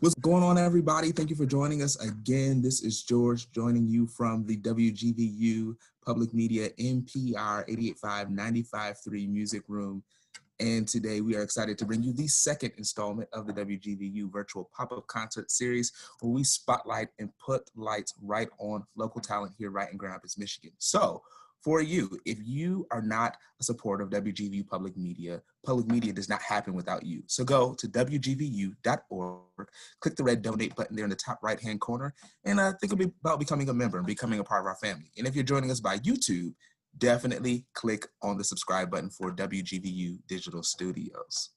What's going on, everybody? Thank you for joining us again. This is George joining you from the WGVU Public Media NPR 88.5 95.3 Music Room. And today we are excited to bring you the second installment of the WGVU virtual pop-up concert series, where we spotlight and put lights right on local talent here right in Grand Rapids, Michigan. So for you, if you are not a supporter of WGVU public media does not happen without you. So go to WGVU.org, click the red donate button there in the top right-hand corner, and think about becoming a member and becoming a part of our family. And if you're joining us by YouTube, definitely click on the subscribe button for WGVU Digital Studios.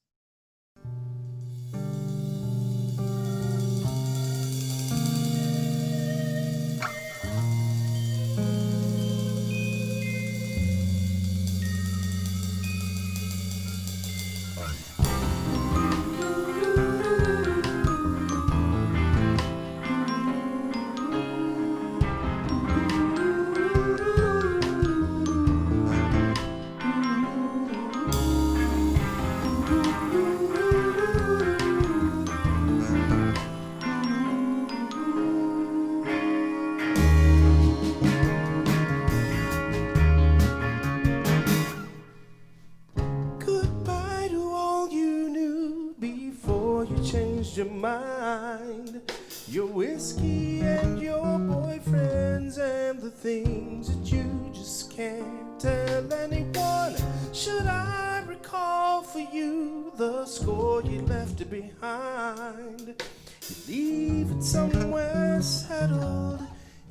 Your mind, your whiskey and your boyfriends, and the things that you just can't tell anyone. Should I recall for you the score you left behind? You leave it somewhere settled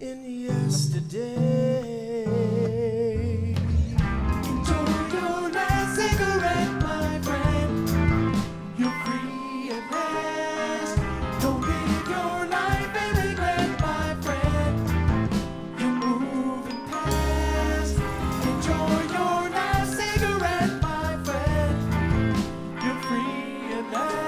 in yesterday. Enjoy your last cigarette, my friend. You're free at last. Don't live your life in regret, my friend. You're moving past. Enjoy your last cigarette, my friend. You're free at last.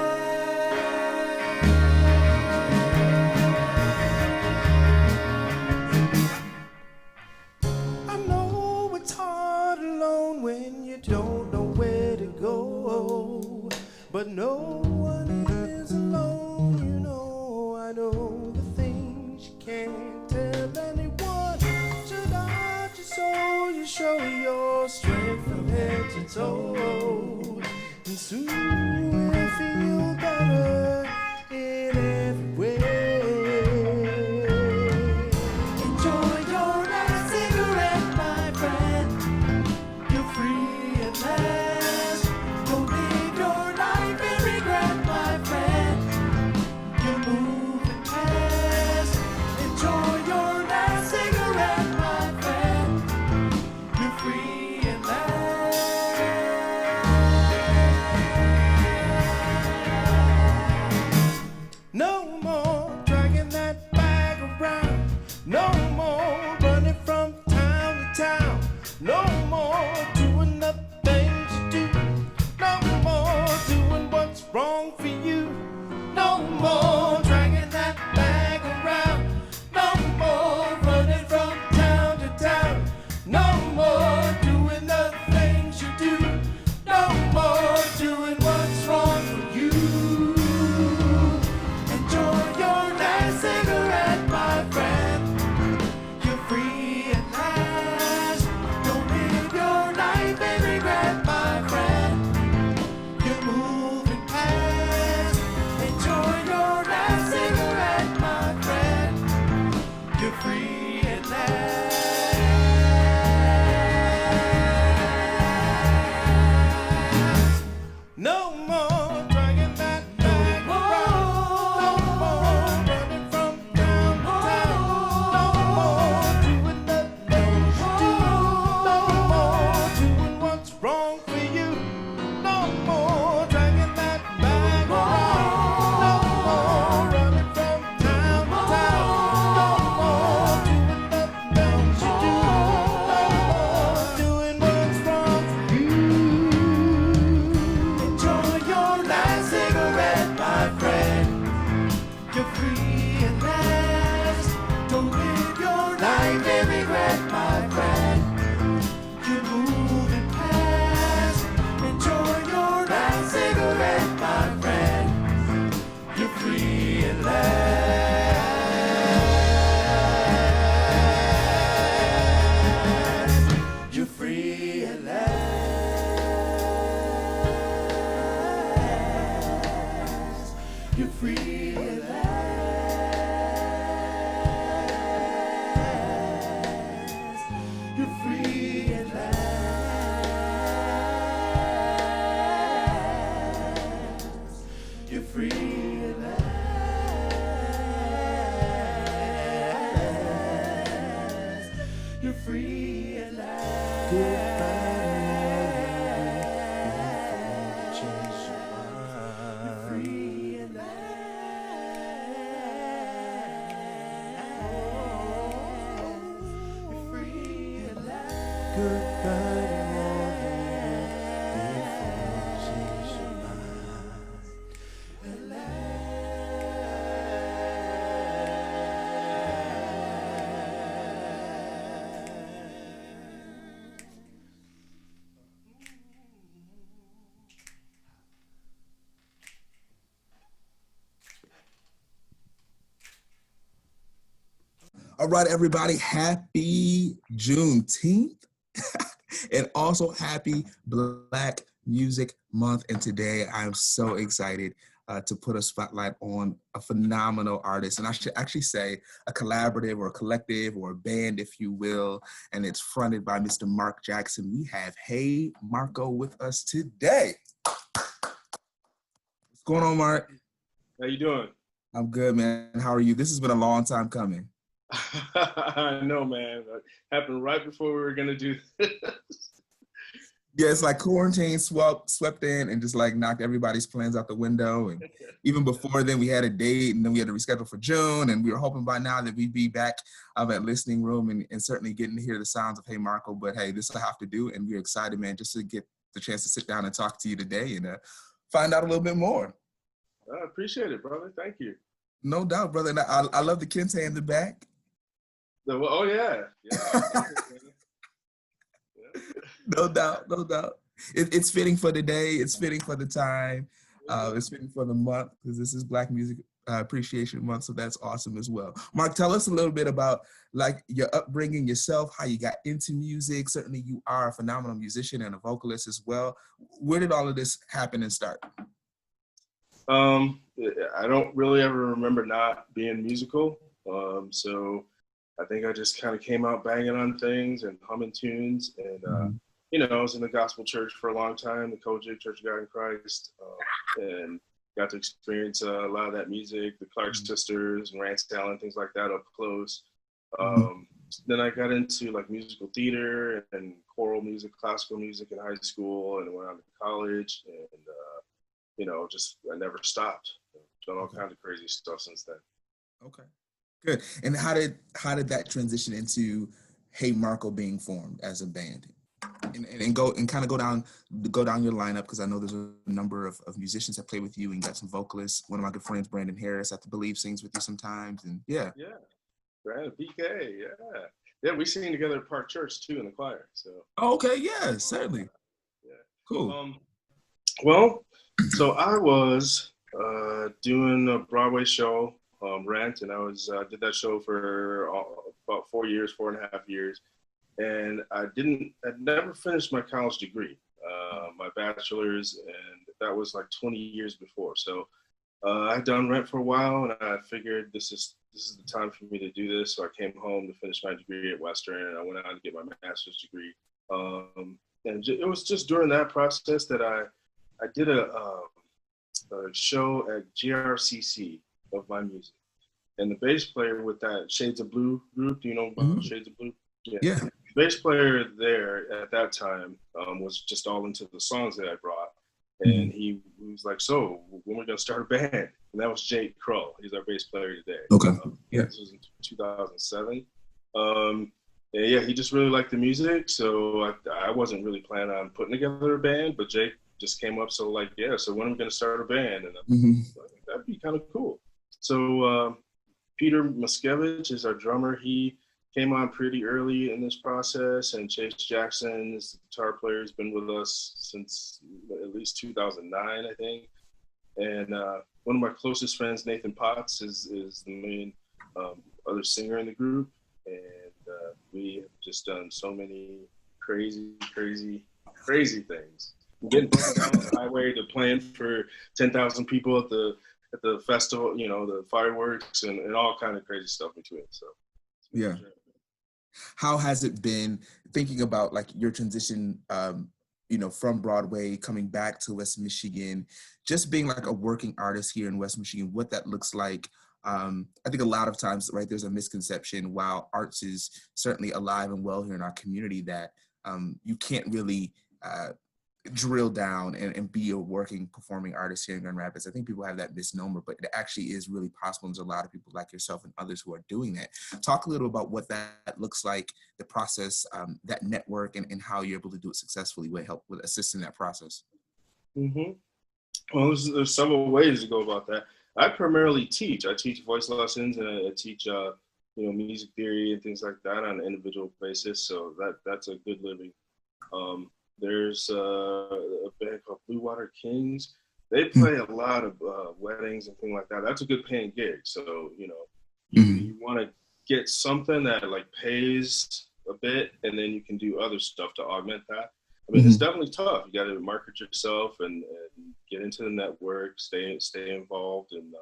You're free at last. You're free at last. You're free at last. You're free at last. You're free at last. You're free at last. Goodbye before you change your mind. All right, everybody, happy Juneteenth. And also happy Black Music Month. And today I'm so excited to put a spotlight on a phenomenal artist. And I should actually say a collaborative or a collective or a band, if you will. And it's fronted by Mr. Mark Jackson. We have Hey Marco with us today. What's going on, Mark? How you doing? I'm good, man. How are you? This has been a long time coming. I know, man. It happened right before we were gonna do this. Yeah, it's like quarantine swept in and just like knocked everybody's plans out the window. And even before then, we had a date, and then we had to reschedule for June. And we were hoping by now that we'd be back at Listening Room and certainly getting to hear the sounds of Hey Marco. But hey, this will have to do, and we're excited, man, just to get the chance to sit down and talk to you today and find out a little bit more. I appreciate it, brother. Thank you. No doubt, brother. And I love the kente in the back. Oh yeah. No doubt, no doubt. It's fitting for the day. It's fitting for the time. It's fitting for the month because this is Black Music Appreciation Month, so that's awesome as well. Mark, tell us a little bit about like your upbringing, yourself, how you got into music. Certainly, you are a phenomenal musician and a vocalist as well. Where did all of this happen and start? I don't really ever remember not being musical. So I think I just kind of came out banging on things and humming tunes. And, you know, I was in the gospel church for a long time, the Kojic Church of God in Christ, and got to experience a lot of that music, the Clark sisters and Rance Allen, things like that up close. Then I got into like musical theater and choral music, classical music in high school, and went on to college. And, you know, just I never stopped. Done all kinds of crazy stuff since then. Okay. Good. And how did that transition into Hey Marco being formed as a band? And go down your lineup, because I know there's a number of musicians that play with you, and you got some vocalists. One of my good friends, Brandon Harris, I believe sings with you sometimes. And yeah. Brandon, BK, yeah, we sing together at Park Church too in the choir. So. Oh, okay, yeah, certainly. Yeah. Cool. Well, so I was doing a Broadway show, Rent, and I did that show for about 4.5 years, and I'd never finished my college degree, my bachelor's, and that was like 20 years before. So I'd done Rent for a while, and I figured this is the time for me to do this. So I came home to finish my degree at Western, and I went on to get my master's degree. And it was just during that process that I did a show at GRCC of my music. And the bass player with that Shades of Blue group, do you know about Shades of Blue? Yeah. The bass player there at that time was just all into the songs that I brought. And he was like, so when we're going to start a band? And that was Jake Krull. He's our bass player today. Okay. This was in 2007. And yeah, he just really liked the music. So I wasn't really planning on putting together a band, but Jake just came up. So like, yeah, so when are we going to start a band? And I'm like, that'd be kind of cool. So Peter Muskevich is our drummer. He came on pretty early in this process, and Chase Jackson is the guitar player. He's been with us since at least 2009, I think. And one of my closest friends, Nathan Potts, is the main other singer in the group. And we have just done so many crazy things. Getting down the highway to playing for 10,000 people at the at the festival, you know, the fireworks and all kind of crazy stuff between. So Yeah. How has it been thinking about like your transition, you know, from Broadway coming back to West Michigan, just being like a working artist here in West Michigan, what that looks like? I think a lot of times, right, there's a misconception while arts is certainly alive and well here in our community that you can't really drill down and be a working performing artist here in Grand Rapids. I think people have that misnomer, but it actually is really possible. And there's a lot of people like yourself and others who are doing that. Talk a little about what that looks like, the process, that network, and how you're able to do it successfully with help with assisting that process. Mm-hmm. Well, there's several ways to go about that. I primarily teach. I teach voice lessons and I teach, you know, music theory and things like that on an individual basis. So that's a good living. There's a band called Blue Water Kings. They play a lot of weddings and things like that. That's a good paying gig. So, you know, you want to get something that like pays a bit, and then you can do other stuff to augment that. I mean, it's definitely tough. You got to market yourself and get into the network, stay involved, and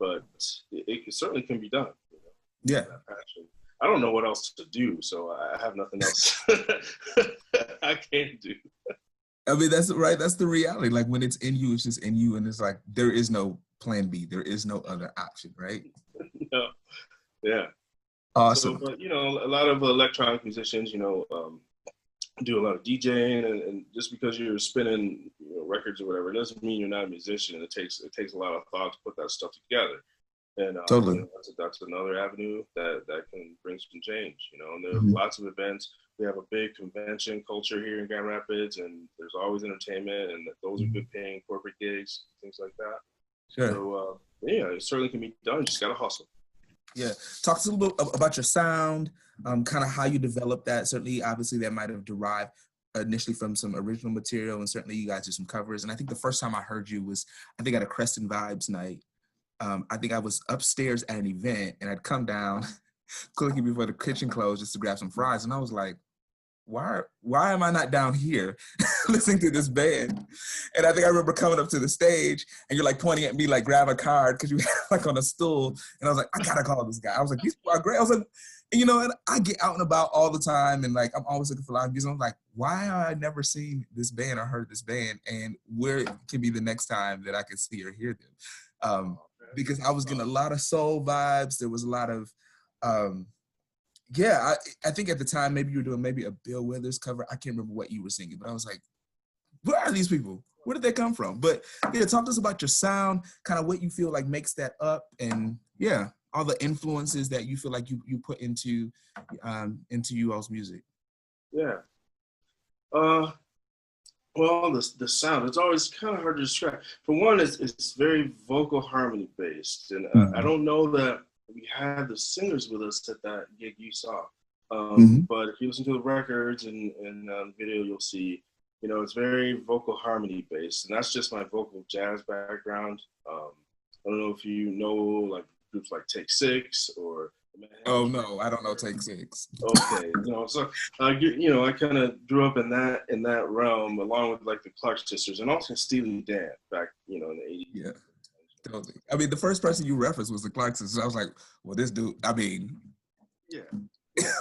but it certainly can be done. You know, Yeah. that passion. I don't know what else to do, so I have nothing else I can't do. I mean, that's right. That's the reality. Like when it's in you, it's just in you. And it's like, there is no plan B. There is no other option, right? No. Yeah. Awesome. So, but, you know, a lot of electronic musicians, you know, do a lot of DJing, and just because you're spinning, you know, records or whatever, it doesn't mean you're not a musician. It takes a lot of thought to put that stuff together. And Totally. you know, that's another avenue that can bring some change, you know. And there are lots of events. We have a big convention culture here in Grand Rapids, and there's always entertainment, and those are good paying corporate gigs, things like that. Sure. So yeah, it certainly can be done. You just gotta hustle. Yeah. Talk to us a little about your sound, kind of how you developed that. Certainly, obviously, that might have derived initially from some original material, and certainly you guys do some covers. And I think the first time I heard you was, I think at a Creston Vibes night. I think I was upstairs at an event, and I'd come down quickly before the kitchen closed just to grab some fries, and I was like, why am I not down here listening to this band? And I think I remember coming up to the stage and you're like pointing at me like grab a card because you had like on a stool, and I was like, I gotta call this guy. I was like, these people are great. I was like, and, you know, and I get out and about all the time, and like I'm always looking for live music. I'm like, why have I never seen this band or heard this band, and where can be the next time that I can see or hear them? Because I was getting a lot of soul vibes. There was a lot of yeah, I think at the time maybe you were doing maybe a Bill Withers cover. I can't remember what you were singing, but I was like, where are these people? Where did they come from? But yeah, talk to us about your sound, kind of what you feel like makes that up, and yeah, all the influences that you feel like you put into you all's music. Yeah. Well, the sound, it's always kind of hard to describe. For one, it's very vocal harmony based, and I don't know that we had the singers with us at that gig you saw. But if you listen to the records and the video, you'll see, you know, it's very vocal harmony based, and that's just my vocal jazz background. I don't know if you know like groups like Take Six or. Oh no, I don't know Take Six. Okay, you know, so you know, I kind of grew up in that realm, along with like the Clark sisters and also Steely Dan back, you know, in the 80s. Yeah. Totally. I mean, the first person you referenced was the Clark sisters. I was like, well, this dude, I mean, yeah.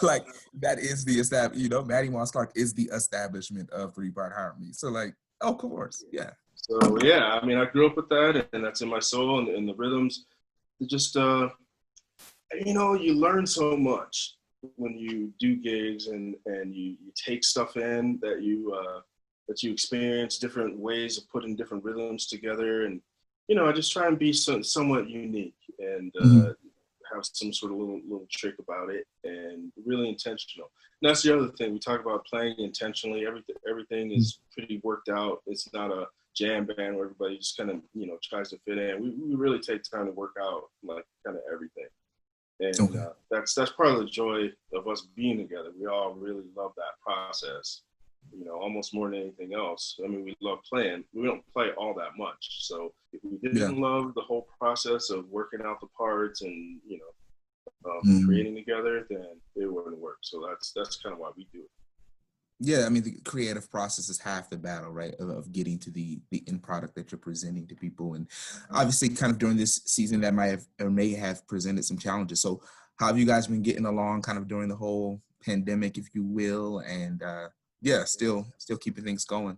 like that is the you know, Maddie Moss Clark is the establishment of three-part harmony. So like, oh, of course, yeah. So yeah, I mean, I grew up with that, and that's in my soul, and the rhythms. Just you know, you learn so much when you do gigs, and you take stuff in that you experience, different ways of putting different rhythms together, and you know, I just try and be somewhat unique and have some sort of little trick about it, and really intentional. And that's the other thing we talk about, playing intentionally. Everything is pretty worked out. It's not a jam band where everybody just kind of, you know, tries to fit in. We really take time to work out like kind of everything. And that's part of the joy of us being together. We all really love that process, you know, almost more than anything else. I mean, we love playing. We don't play all that much. So if we didn't love the whole process of working out the parts and, you know, creating together, then it wouldn't work. So that's kind of why we do it. Yeah, I mean, the creative process is half the battle, right? Of getting to the end product that you're presenting to people, and obviously, kind of during this season, that might have or may have presented some challenges. So, how have you guys been getting along, kind of during the whole pandemic, if you will, and yeah, still keeping things going.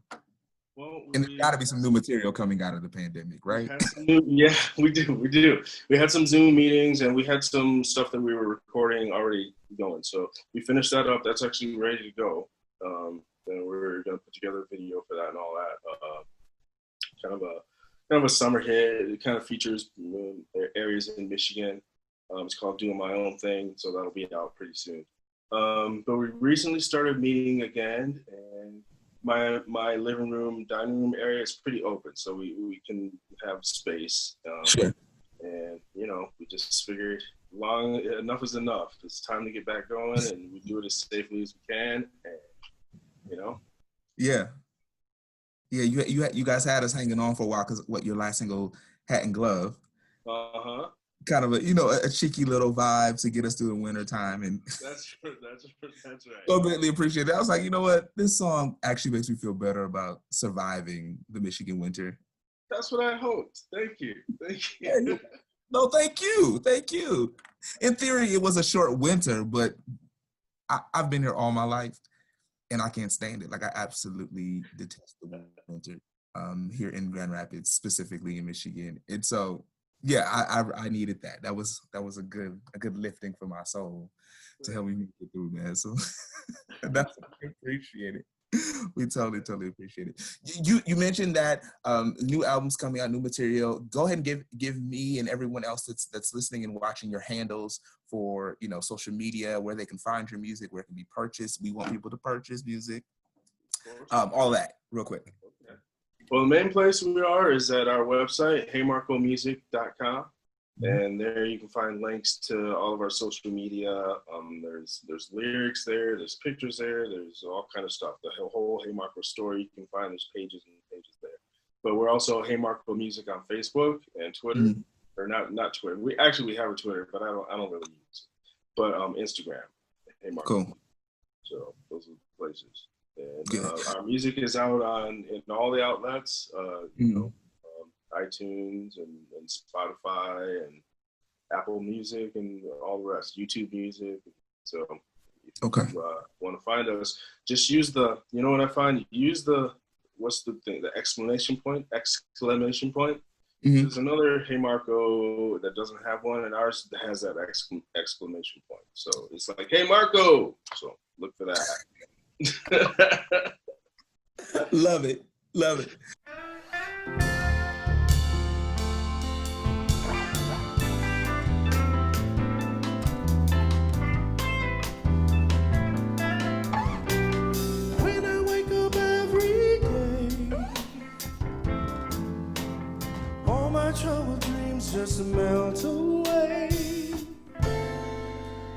Well, And there's got to be some new material coming out of the pandemic, we right? had some new, yeah, we do. We had some Zoom meetings and we had some stuff that we were recording already going. So we finished that up. That's actually ready to go. And we're gonna put together a video for that and all that. Kind of a summer hit. It kind of features areas in Michigan. It's called "Doing My Own Thing," so that'll be out pretty soon. But we recently started meeting again, and my living room, dining room area is pretty open, so we can have space. Sure. And we just figured long enough is enough. It's time to get back going, and we do it as safely as we can. And Yeah. Yeah, you guys had us hanging on for a while because what your last single, Hat and Glove, uh-huh. kind of a cheeky little vibe to get us through the winter time, and That's right. so greatly appreciate that. I was like, you know what, this song actually makes me feel better about surviving the Michigan winter. That's what I hoped. Thank you. Yeah, no, thank you. In theory, it was a short winter, but I've been here all my life, and I can't stand it. Like, I absolutely detest the winter here in Grand Rapids, specifically in Michigan. And so, yeah, I needed that. That was a good lifting for my soul to help me make it through, man. So that's I appreciate it. We totally appreciate it. You mentioned that new albums coming out, new material. Go ahead and give me and everyone else that's listening and watching your handles for social media, where they can find your music, where it can be purchased. We want people to purchase music, all that real quick. Okay. Well, the main place we are is at our website, heymarcomusic.com. And there you can find links to all of our social media. There's lyrics there, there's pictures there, there's all kind of stuff. The whole Hey Marco story, you can find there's pages and pages there. But we're also Hey Marco Music on Facebook and Twitter, or not Twitter. We have a Twitter, but I don't really use it. But Instagram, Hey Marco. Cool. So those are the places. And our music is out in all the outlets. iTunes and Spotify and Apple Music and all the rest, YouTube Music. So if you want to find us, just use what I find? Use what's the thing? The exclamation point. There's another Hey Marco that doesn't have one, and ours has that exclamation point. So it's like, Hey Marco! So look for that. Love it. Troubled dreams just melt away.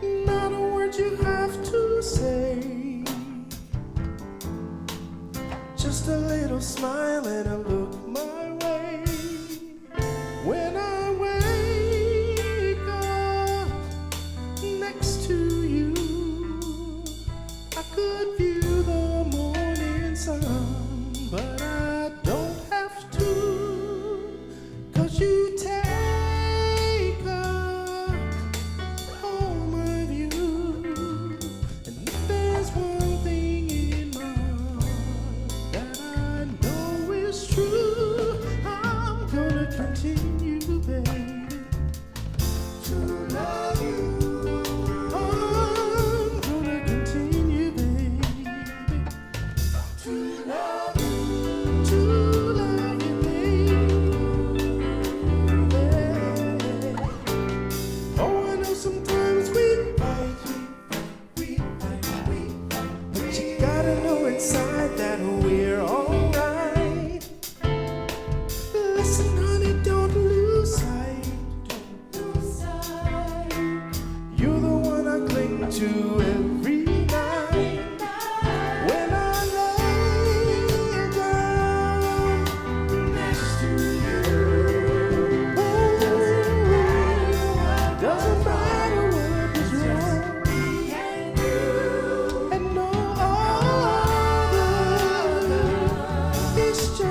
Not a word you have to say, just a little smile and a look my way. When I wake up next to you, I could view the morning sun, but I don't have to. You take home of you, and if there's one thing in my heart that I know is true,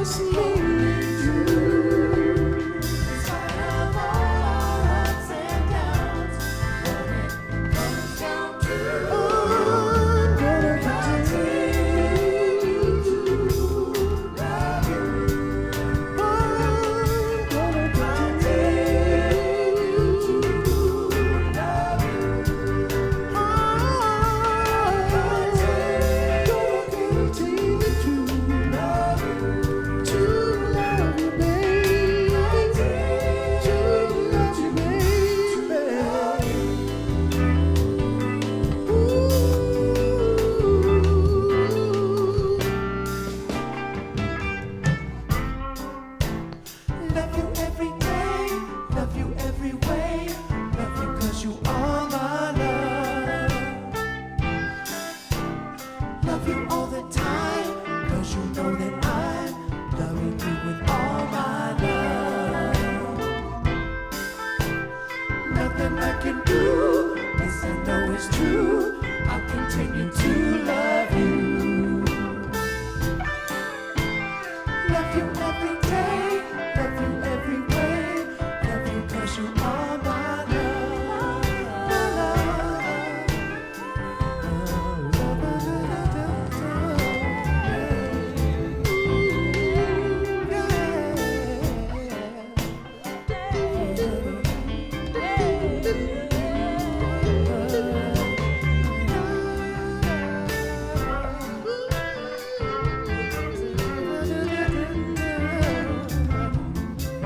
miss hearing you. In spite of all our ups and downs, when it comes down to I'm gonna continue to love you. I'm gonna continue to love you. I'm gonna continue to love you. To love you, baby. To love you, baby. Love you every day, love you every way, love you 'cause you are my love. Love you all the time, 'cause you know that I'm loving you with all my love. Nothing I can do, this I know is true, I'll continue to love you. Love you every day, love you every way, love you 'cause you are my love.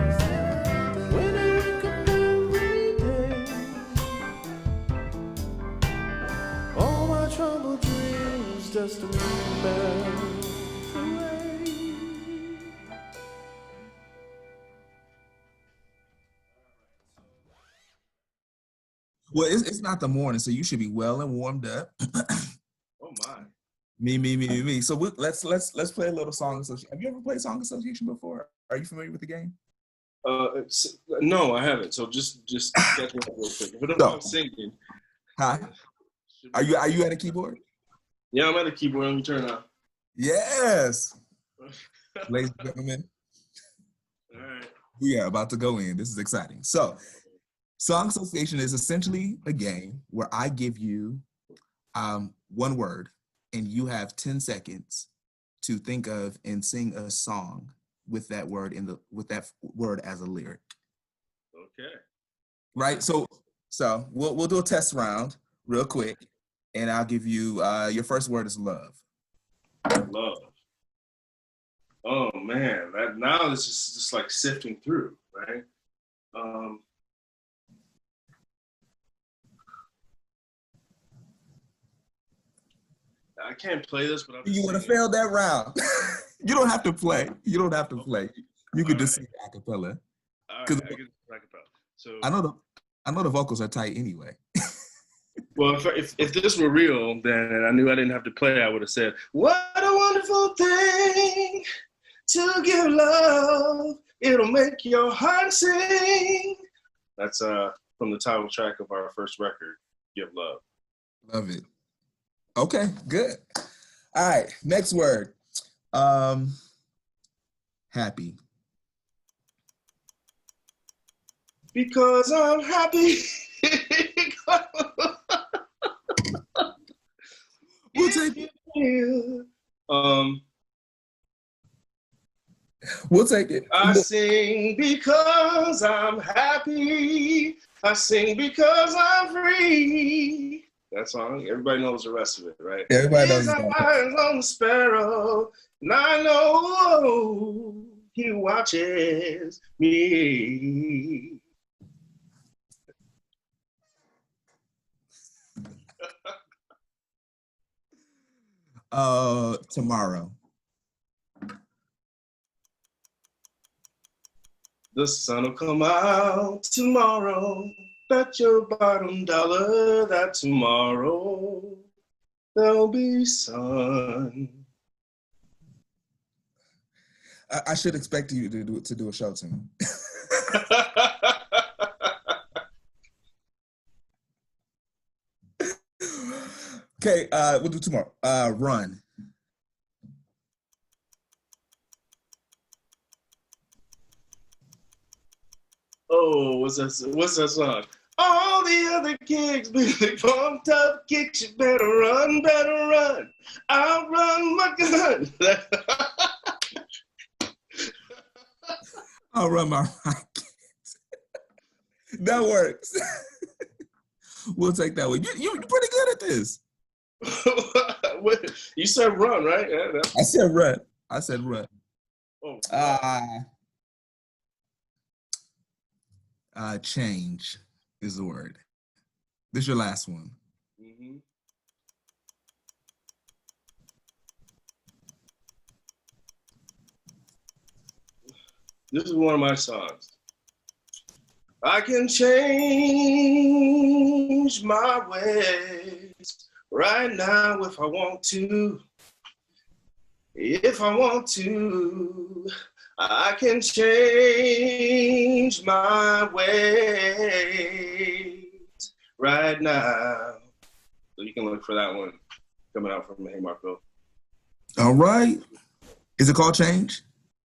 When I wake up every day, all my troubled dreams just melt away. Well, it's not the morning, so you should be well and warmed up. Oh my. Me. So let's play a little song association. Have you ever played song association before? Are you familiar with the game? No, I haven't. So just catch me up real quick. If No. I'm singing, Huh? should Are be- you at a keyboard? Yeah, I'm at a keyboard. Let me turn on. Yes. Ladies and gentlemen, All right. we are about to go in. This is exciting. So, song association is essentially a game where I give you one word, and you have 10 seconds to think of and sing a song with that word with that word as a lyric. Okay. Right? So we'll do a test round real quick, and I'll give you your first word is love. Love. Oh man, that now this is just like sifting through, right? I can't play this, but I'm You would have singing. failed that round. You don't have to play. You don't have to play. You could just sing a cappella. All right, 'Cause I get the acapella. So I know the vocals are tight anyway. well, if this were real, then and I knew I didn't have to play, I would have said, "What a wonderful thing to give love. It'll make your heart sing." That's from the title track of our first record, "Give Love." Love it. Okay, good. All right, next word. Happy. Because I'm happy. We'll take it. We'll take it. I sing because I'm happy. I sing because I'm free. That song, everybody knows the rest of it, right? Everybody knows His the song. eyes on the sparrow, and I know he watches me. Tomorrow. The sun will come out tomorrow. Bet your bottom dollar that tomorrow there'll be sun. I should expect you to do a show tune. Okay, we'll do tomorrow. Run. Oh, what's that song? All the other kicks be pumped up kicks. You better run, better run. I'll run my gun. I'll run my rocket. That works. We'll take that one. You're pretty good at this. You said run, right? Yeah, I said run. I said run. oh, Change is the word. This is your last one. mm-hmm. This is one of my songs. I can change my ways right now if I want to. If I want to, I can change my ways right now. So you can look for that one coming out from Hey Marco. All right. Is it called Change?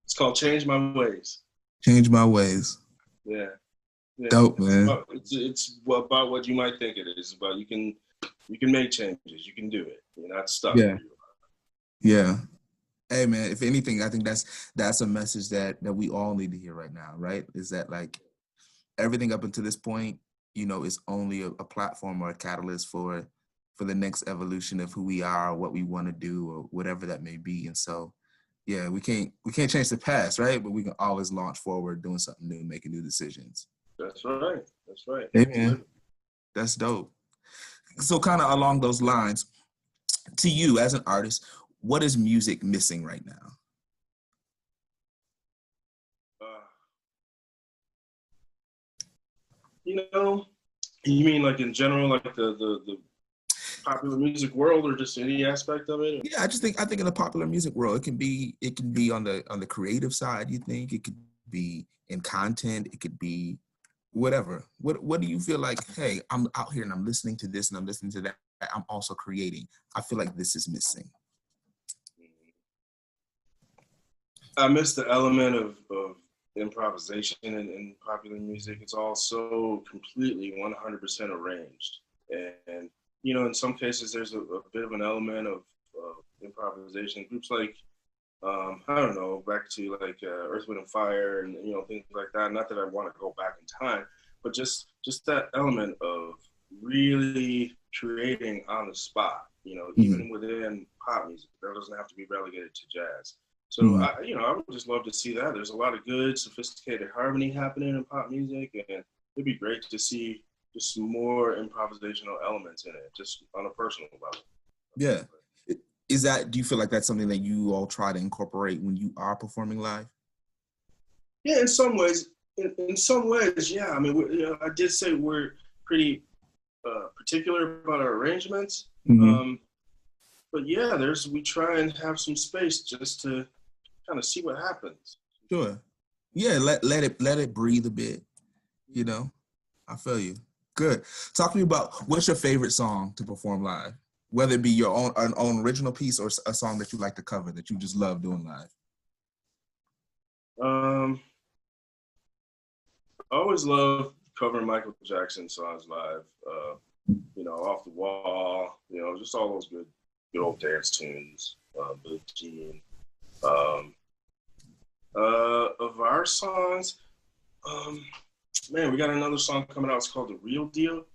It's called Change My Ways. Change My Ways. Yeah. Yeah. Dope, man. It's about what you might think it is. About you can make changes. You can do it. You're not stuck. Yeah. Yeah. Hey, man, if anything, I think that's a message that we all need to hear right now, right? Is that like everything up until this point, you know, is only a platform or a catalyst for the next evolution of who we are, what we want to do, or whatever that may be. And so, yeah, we can't change the past, right? But we can always launch forward, doing something new, making new decisions. That's right. That's right. Hey, man, that's dope. So kind of along those lines, to you as an artist, what is music missing right now? You know, you mean like in general, like the popular music world, or just any aspect of it? Yeah, I think in the popular music world, it can be on the creative side. You think it could be in content, it could be whatever. What do you feel like? Hey, I'm out here and I'm listening to this and I'm listening to that. I'm also creating. I feel like this is missing. I miss the element of improvisation in popular music. It's all so completely 100% arranged, and you know, in some cases there's a bit of an element of improvisation. Groups like I don't know, back to like Earth, Wind and Fire, and you know, things like that. Not that I want to go back in time, but just that element of really creating on the spot. You know, even within pop music, that doesn't have to be relegated to jazz. So I would just love to see that. There's a lot of good, sophisticated harmony happening in pop music, and it'd be great to see just more improvisational elements in it, just on a personal level. Yeah. Do you feel like that's something that you all try to incorporate when you are performing live? Yeah, in some ways. In some ways, yeah. I mean, I did say we're pretty particular about our arrangements. But yeah, we try and have some space just to kind of see what happens. Sure. Yeah, let it breathe a bit. You know, I feel you. Good. Talk to me about what's your favorite song to perform live, whether it be your own original piece or a song that you like to cover that you just love doing live. I always love covering Michael Jackson songs live. You know, Off the Wall. You know, just all those good old dance tunes. Billie Jean. Of our songs, man, we got another song coming out. It's called The Real Deal,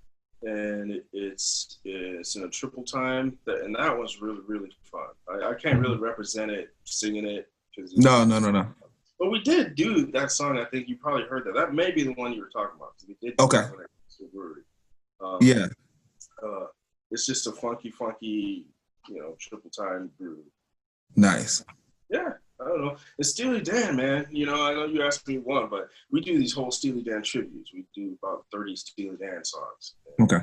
and it's in a triple time, and that one's really, really fun. I can't really represent it singing it. No. But we did do that song. I think you probably heard that. That may be the one you were talking about. We did. Okay. Yeah. It's just a funky, you know, triple time groove. Nice. Yeah, I don't know. It's Steely Dan, man. You know, I know you asked me one, but we do these whole Steely Dan tributes. We do about 30 Steely Dan songs. Okay.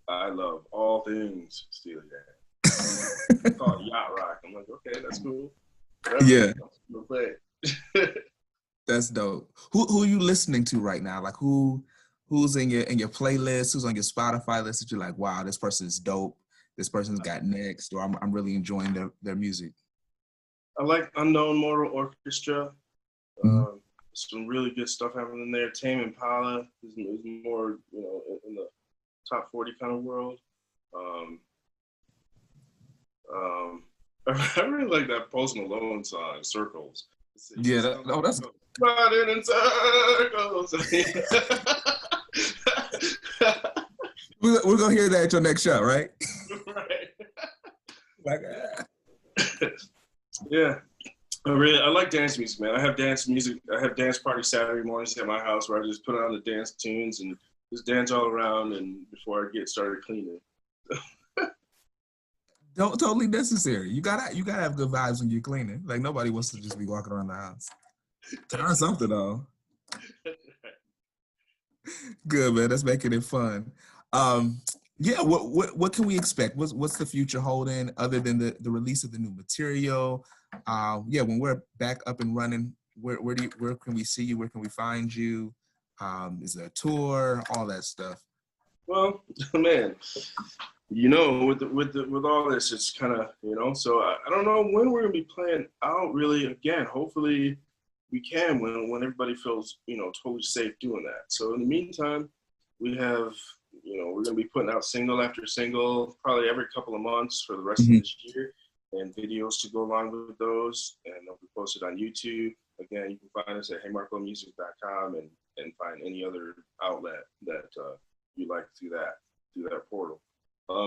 I love all things Steely Dan. It's called Yacht Rock. I'm like, okay, that's cool. Yeah. We'll play it. That's dope. Who are you listening to right now? Like who's in your playlist? Who's on your Spotify list that you're like, wow, this person is dope. This person's got next, or I'm really enjoying their music. I like Unknown Mortal Orchestra. some really good stuff happening there. Tame Impala is more, in the top 40 kind of world. I really like that Post Malone song, Circles. Yeah, that's Running in circles. we're gonna hear that at your next show, right? Right. Like, Yeah. I like dance music, man. I have dance parties Saturday mornings at my house where I just put on the dance tunes and just dance all around and before I get started cleaning. totally necessary. You gotta have good vibes when you're cleaning. Like nobody wants to just be walking around the house. Turn something on. Good, man. That's making it fun. Yeah, what can we expect? What's the future holding other than the release of the new material? Yeah, when we're back up and running, where can we see you? Where can we find you? Is there a tour? All that stuff. Well, man, with all this, it's kind of, so I don't know when we're gonna be playing out really again. Hopefully we can when everybody feels, totally safe doing that. So in the meantime, we have, we're gonna be putting out single after single, probably every couple of months for the rest of this year, and videos to go along with those, and they'll be posted on YouTube. Again, you can find us at heymarcomusic.com and find any other outlet that you like through that portal.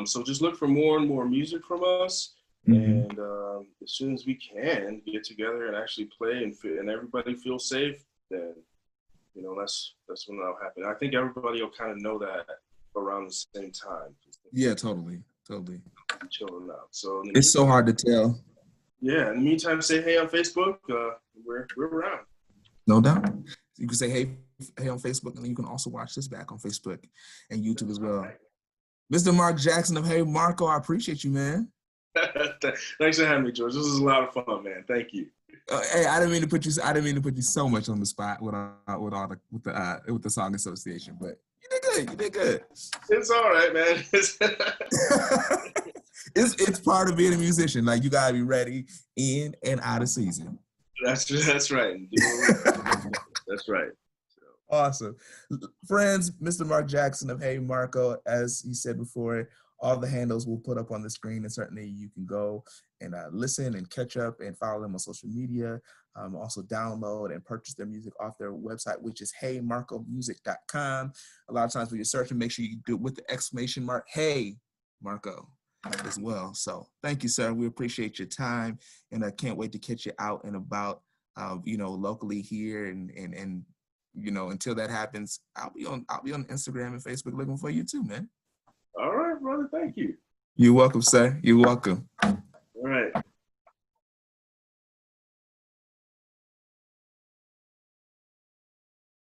So just look for more and more music from us, and as soon as we can get together and actually play and everybody feels safe, then that's when that'll happen. I think everybody will kind of know that around the same time. Yeah, totally. Chilling out. So it's so hard to tell. Yeah. In the meantime, say hey on Facebook. We're around. No doubt. You can say hey on Facebook, and then you can also watch this back on Facebook and YouTube as well. Right. Mr. Mark Jackson of Hey Marco, I appreciate you, man. Thanks for having me, George. This was a lot of fun, man. Thank you. Hey, I didn't mean to put you so much on the spot with the song association, but you did good. It's all right, man. It's part of being a musician. Like you gotta be ready in and out of season. That's right. That's right. Awesome. Friends, Mr. Mark Jackson of Hey Marco, as he said before, all the handles we'll put up on the screen, and certainly you can go and listen and catch up and follow them on social media. Also download and purchase their music off their website, which is heymarcomusic.com. A lot of times when you're searching, make sure you do it with the exclamation mark, Hey Marco, as well. So thank you, sir. We appreciate your time, and I can't wait to catch you out and about, locally here, and until that happens, I'll be on Instagram and Facebook looking for you too, man. All right, brother. Thank you. You're welcome, sir. You're welcome.